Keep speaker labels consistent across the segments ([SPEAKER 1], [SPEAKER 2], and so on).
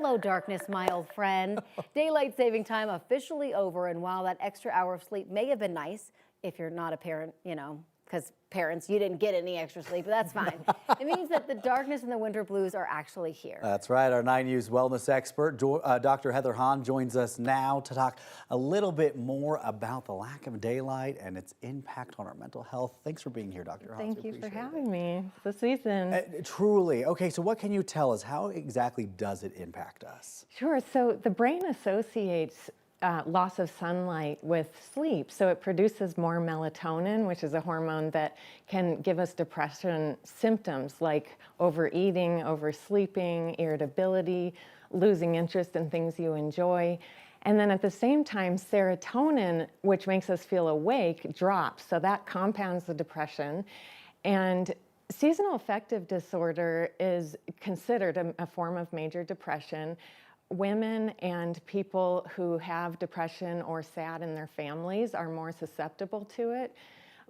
[SPEAKER 1] Hello, darkness, my old friend. Daylight saving time officially over, and while that extra hour of sleep may have been nice, if you're not a parent, you know, because parents, you didn't get any extra sleep, but that's fine. It means that the darkness and the winter blues are actually here.
[SPEAKER 2] That's right. Our 9 News wellness expert, Dr. Heather Hahn, joins us now to talk a little bit more about the lack of daylight and its impact on our mental health. Thanks for being here, Dr. Hahn.
[SPEAKER 3] Thank you for having me this season.
[SPEAKER 2] Truly. Okay, so what can you tell us? How exactly does it impact us?
[SPEAKER 3] Sure. So the brain associates loss of sunlight with sleep. So it produces more melatonin, which is a hormone that can give us depression symptoms like overeating, oversleeping, irritability, losing interest in things you enjoy. And then at the same time, serotonin, which makes us feel awake, drops. So that compounds the depression. And seasonal affective disorder is considered a form of major depression. Women and people who have depression or SAD in their families are more susceptible to it.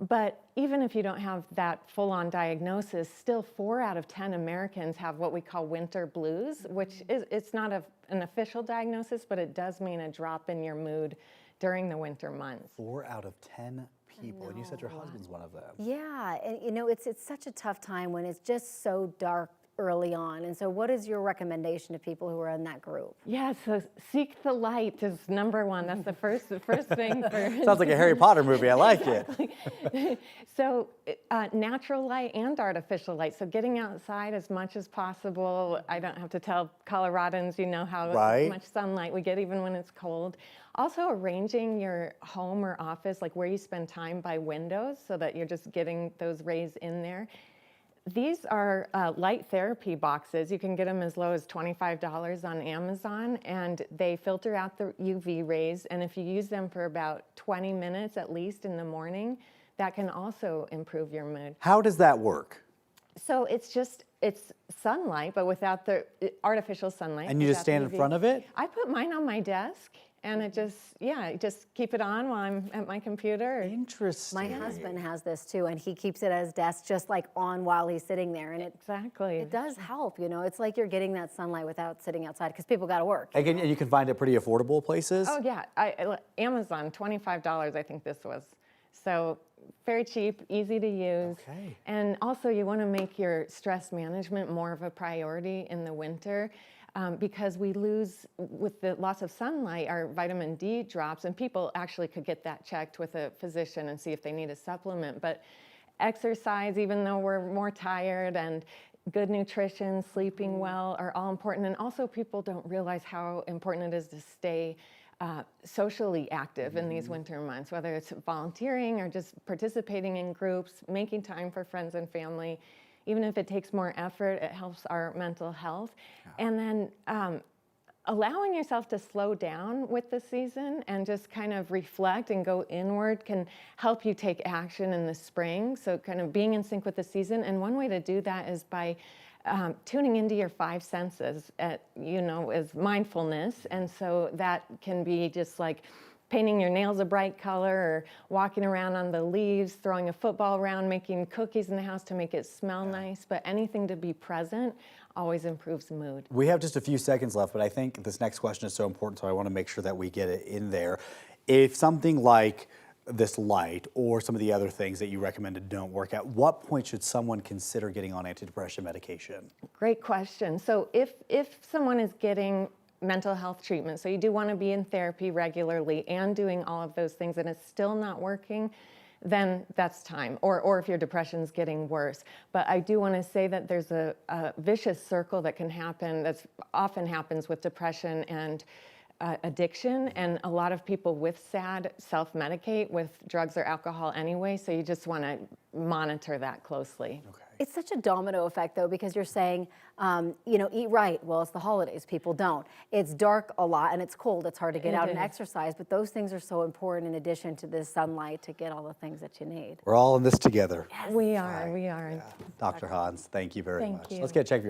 [SPEAKER 3] But even if you don't have that full-on diagnosis, still 4 out of 10 Americans have what we call winter blues, which is, it's not an official diagnosis, but it does mean a drop in your mood during the winter months.
[SPEAKER 2] 4 out of 10 people, and you said your husband's one of them.
[SPEAKER 1] Yeah, and you know, it's such a tough time when it's just so dark early on. And so what is your recommendation to people who are in that group?
[SPEAKER 3] Yeah, so seek the light is number one. That's the first thing.
[SPEAKER 2] Sounds like a Harry Potter movie. I like it.
[SPEAKER 3] So natural light and artificial light. So getting outside as much as possible. I don't have to tell Coloradans, you know, how much sunlight we get even when it's cold. Also arranging your home or office, like where you spend time, by windows so that you're just getting those rays in there. These are light therapy boxes. You can get them as low as $25 on Amazon, and they filter out the UV rays. And if you use them for about 20 minutes at least in the morning, that can also improve your mood.
[SPEAKER 2] How does that work?
[SPEAKER 3] So it's sunlight, but without the artificial sunlight.
[SPEAKER 2] And you just stand in front of it?
[SPEAKER 3] I put mine on my desk. And it just keep it on while I'm at my computer.
[SPEAKER 2] Interesting.
[SPEAKER 1] My husband has this too, and he keeps it at his desk just like on while he's sitting there. And it does help, you know. It's like you're getting that sunlight without sitting outside because people got to work.
[SPEAKER 2] And you can find it pretty affordable places?
[SPEAKER 3] Oh yeah, Amazon, $25 I think this was. So very cheap, easy to use.
[SPEAKER 2] Okay.
[SPEAKER 3] And also you want to make your stress management more of a priority in the winter. Because we lose, with the loss of sunlight, our vitamin D drops, and people actually could get that checked with a physician and see if they need a supplement. But exercise, even though we're more tired, and good nutrition, sleeping well are all important. And also people don't realize how important it is to stay socially active in these winter months, whether it's volunteering or just participating in groups, making time for friends and family. Even if it takes more effort, it helps our mental health. Yeah. And then allowing yourself to slow down with the season and just kind of reflect and go inward can help you take action in the spring. So kind of being in sync with the season. And one way to do that is by tuning into your 5 senses, is mindfulness. And so that can be just like painting your nails a bright color, or walking around on the leaves, throwing a football around, making cookies in the house to make it smell nice. But anything to be present always improves mood.
[SPEAKER 2] We have just a few seconds left, but I think this next question is so important, so I want to make sure that we get it in there. If something like this light or some of the other things that you recommended don't work, at what point should someone consider getting on antidepressant medication?
[SPEAKER 3] Great question. So if someone is getting mental health treatment, so you do want to be in therapy regularly and doing all of those things, and it's still not working, then that's time, or if your depression's getting worse. But I do want to say that there's a vicious circle that can happen, that often happens with depression and addiction, and a lot of people with SAD self-medicate with drugs or alcohol anyway, so you just want to monitor that closely.
[SPEAKER 2] Okay.
[SPEAKER 1] It's such a domino effect, though, because you're saying, eat right. Well, it's the holidays. People don't. It's dark a lot, and it's cold. It's hard to get out and exercise, but those things are so important in addition to the sunlight to get all the things that you need.
[SPEAKER 2] We're all in this together.
[SPEAKER 3] Yes. We are.
[SPEAKER 2] Yeah. Dr. Hans, thank you very much.
[SPEAKER 3] Thank you.
[SPEAKER 2] Let's get a check of your